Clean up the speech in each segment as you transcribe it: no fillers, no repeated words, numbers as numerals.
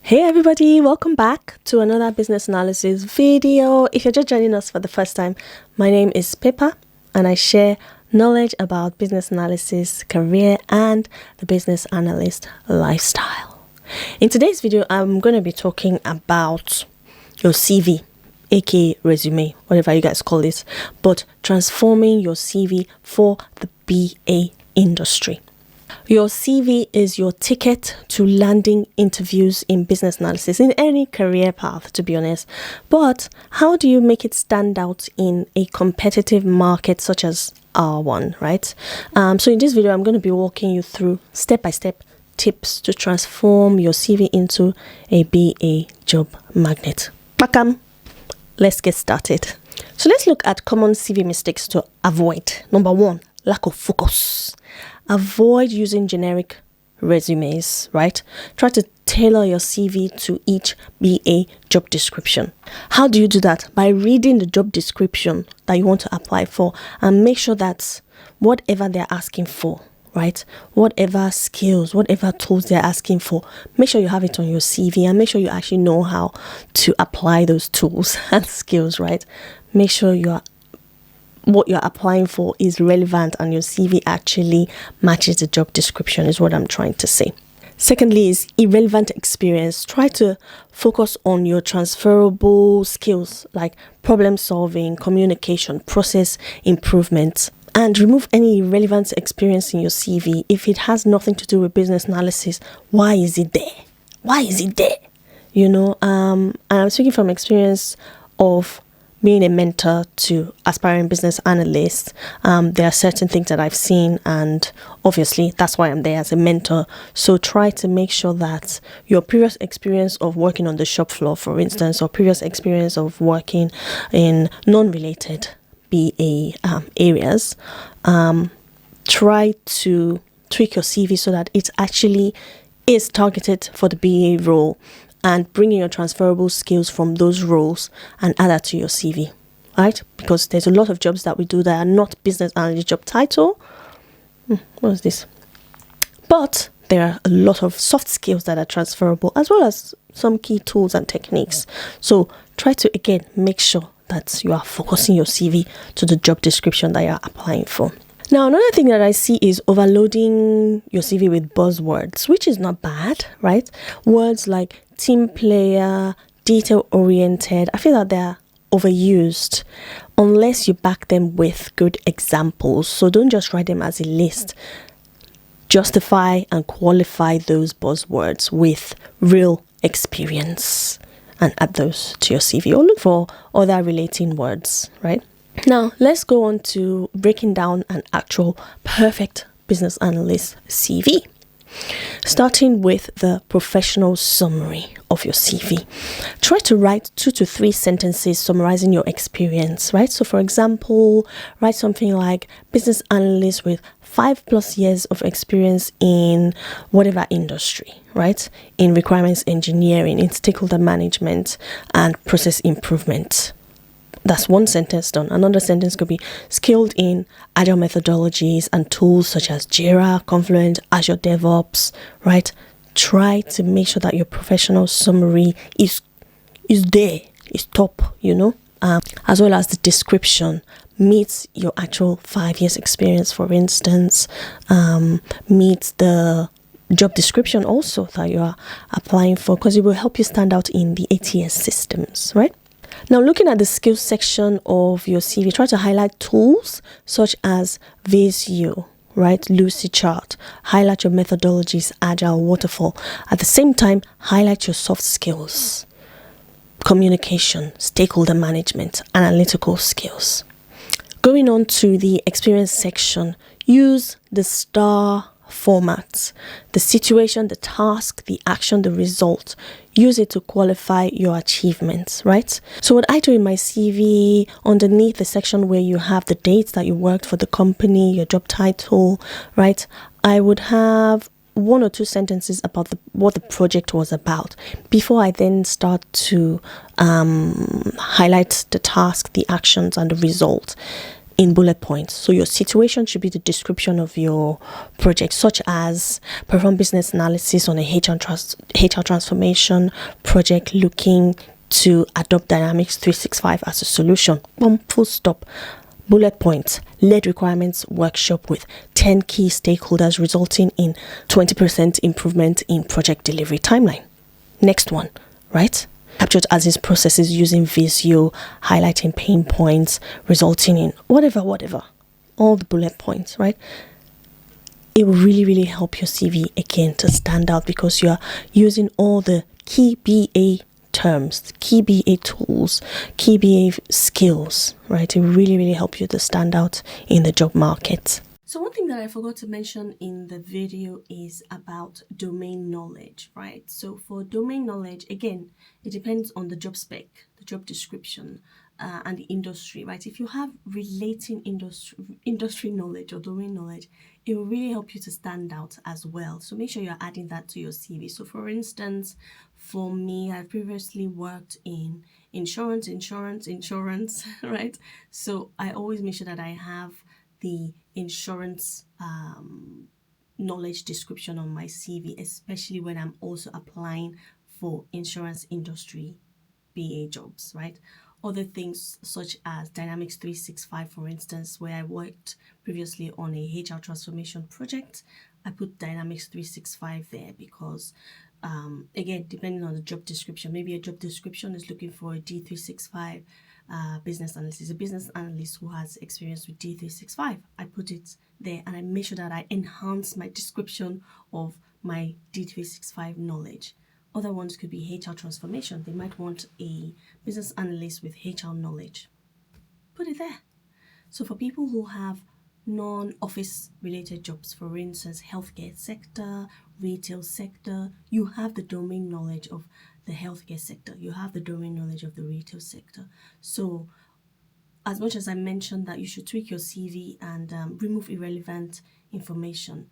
Hey everybody, welcome back to another business analysis video. If you're just joining us for the first time, my name is Pippa and I share knowledge about business analysis, career and the business analyst lifestyle. In today's video, I'm going to be talking about your CV, aka resume, whatever you guys call it, but transforming your CV for the BA industry. Your CV is your ticket to landing interviews in business analysis, in any career path, to be honest. But how do you make it stand out in a competitive market such as our one, right? So in this video, I'm going to be walking you through step-by-step tips to transform your CV into a BA job magnet. Bakam, let's get started. So let's look at common CV mistakes to avoid. Number one, lack of focus. Avoid using generic resumes, right? Try to tailor your CV to each BA job description. How do you do that? By reading the job description that you want to apply for and make sure that whatever they're asking for, right? Whatever skills, whatever tools they're asking for, make sure you have it on your CV and make sure you actually know how to apply those tools and skills, right? Make sure what you're applying for is relevant and your CV actually matches the job description is what I'm trying to say. Secondly is irrelevant experience. Try to focus on your transferable skills like problem solving, communication, process improvement, and remove any irrelevant experience in your CV. If it has nothing to do with business analysis, why is it there? Why is it there? And I'm speaking from experience of being a mentor to aspiring business analysts. There are certain things that I've seen, and obviously that's why I'm there as a mentor. So try to make sure that your previous experience of working on the shop floor, for instance, or previous experience of working in non-related BA areas, try to tweak your CV so that it actually is targeted for the BA role, and bring in your transferable skills from those roles and add that to your CV, right? Because there's a lot of jobs that we do that are not business analyst job title. What is this? But there are a lot of soft skills that are transferable, as well as some key tools and techniques. So try to, again, make sure that you are focusing your CV to the job description that you're applying for. Now, another thing that I see is overloading your CV with buzzwords, which is not bad, right? Words like team player, detail-oriented, I feel that they're overused unless you back them with good examples. So don't just write them as a list. Justify and qualify those buzzwords with real experience and add those to your CV, or look for other relating words, right? Now, let's go on to breaking down an actual perfect business analyst CV. Starting with the professional summary of your CV. Try to write 2 to 3 sentences summarizing your experience, right? So for example, write something like business analyst with 5+ years of experience in whatever industry, right? In requirements engineering, in stakeholder management and process improvement. That's one sentence done. Another sentence could be skilled in agile methodologies and tools such as Jira, Confluent, Azure DevOps, right? Try to make sure that your professional summary is there, is top, as well as the description meets your actual 5 years experience, for instance, meets the job description also that you are applying for, because it will help you stand out in the ATS systems, right? Now, looking at the skills section of your CV, try to highlight tools such as Visio, right? Lucidchart. Highlight your methodologies, Agile, Waterfall. At the same time, highlight your soft skills, communication, stakeholder management, analytical skills. Going on to the experience section, use the STAR format: the situation, the task, the action, the result. Use it to qualify your achievements, right? So what I do in my CV, underneath the section where you have the dates that you worked for the company, your job title, right? I would have 1 or 2 sentences about what the project was about before I then start to highlight the task, the actions and the result. in bullet points. So your situation should be the description of your project, such as perform business analysis on a HR transformation project looking to adopt Dynamics 365 as a solution. Full stop. Bullet points. Led requirements workshop with 10 key stakeholders, resulting in 20% improvement in project delivery timeline. Next one, right? Captured as is processes using Visio, highlighting pain points, resulting in whatever, all the bullet points, right? It will really help your CV again to stand out, because you're using all the key BA terms, key BA tools, key BA skills, right? It will really help you to stand out in the job market. So one thing that I forgot to mention in the video is about domain knowledge, right? So for domain knowledge, again, it depends on the job spec, the job description, and the industry, right? If you have relating industry knowledge or domain knowledge, it will really help you to stand out as well. So make sure you're adding that to your CV. So for instance, for me, I've previously worked in insurance, right? So I always make sure that I have the insurance knowledge description on my CV, especially when I'm also applying for insurance industry BA jobs, right? Other things such as Dynamics 365, for instance, where I worked previously on a HR transformation project, I put Dynamics 365 there because again, depending on the job description, maybe a job description is looking for a D365 business analyst. Is a business analyst who has experience with D365. I put it there and I make sure that I enhance my description of my D365 knowledge. Other ones could be HR transformation. They might want a business analyst with HR knowledge. Put it there. So for people who have non-office related jobs, for instance, healthcare sector, retail sector, you have the domain knowledge of the healthcare sector, you have the domain knowledge of the retail sector. So as much as I mentioned that you should tweak your CV and remove irrelevant information,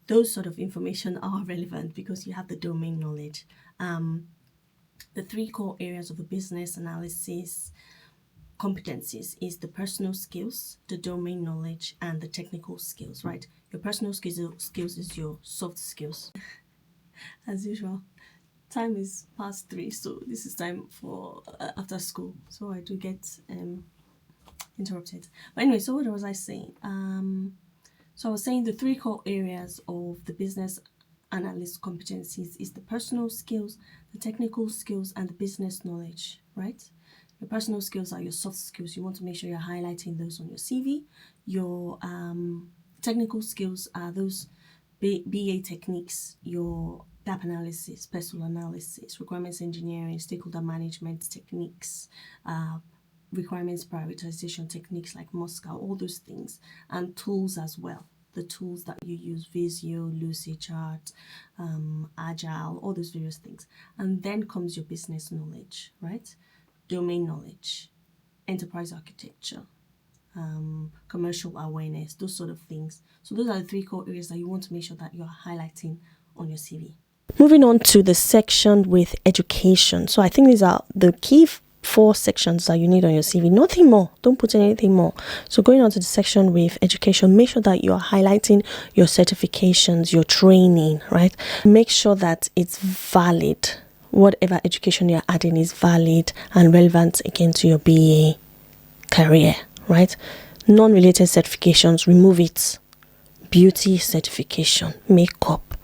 those sort of information are relevant because you have the domain knowledge. The 3 core areas of a business analysis competencies is the personal skills, the domain knowledge, and the technical skills, right? Your personal skills is your soft skills. As usual, time is past 3, so this is time for after school, so I do get interrupted. But anyway, so what was I saying? So I was saying the 3 core areas of the business analyst competencies is the personal skills, the technical skills, and the business knowledge, right? Your personal skills are your soft skills. You want to make sure you're highlighting those on your CV. Your technical skills are those BA techniques, your gap analysis, personal analysis, requirements engineering, stakeholder management techniques, requirements prioritization techniques like Moscow, all those things, and tools as well. The tools that you use, Visio, Lucidchart, Agile, all those various things. And then comes your business knowledge, right? Domain knowledge, enterprise architecture, commercial awareness, those sort of things. So those are the 3 core areas that you want to make sure that you're highlighting on your CV. Moving on to the section with education. So I think these are the key 4 sections that you need on your CV. Nothing more. Don't put anything more. So going on to the section with education, make sure that you're highlighting your certifications, your training, right? Make sure that it's valid. Whatever education you're adding is valid and relevant again to your BA career, right? Non-related certifications, remove it. Beauty certification, makeup.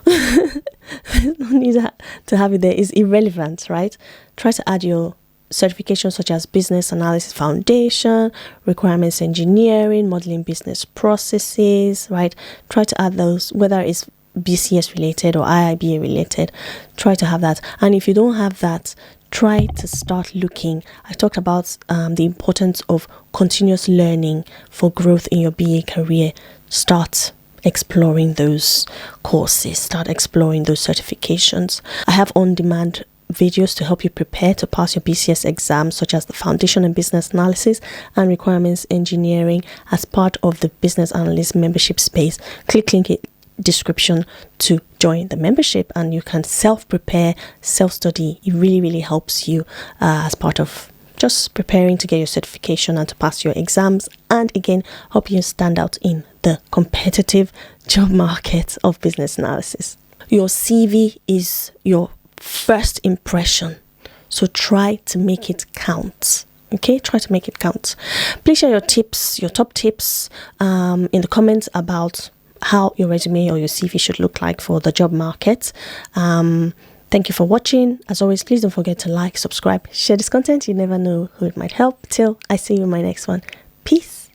There's no need to have it there. It's irrelevant, right? Try to add your certifications such as Business Analysis Foundation, Requirements Engineering, Modeling Business Processes, right? Try to add those, whether it's BCS related or IIBA related, try to have that. And if you don't have that, try to start looking. I talked about the importance of continuous learning for growth in your BA career. Start exploring those courses, start exploring those certifications. I have on-demand videos to help you prepare to pass your BCS exams, such as the Foundation in Business Analysis and Requirements Engineering, as part of the Business Analyst membership space. Click link in description to join the membership, and you can self-prepare, self-study. It really helps you as part of just preparing to get your certification and to pass your exams, and again help you stand out in the competitive job market of business analysis. Your CV is your first impression, so try to make it count. Okay, try to make it count. Please share your tips, your top tips in the comments about how your resume or your CV should look like for the job market. Thank you for watching. As always, please don't forget to like, subscribe, share this content. You never know who it might help. Till I see you in my next one. Peace.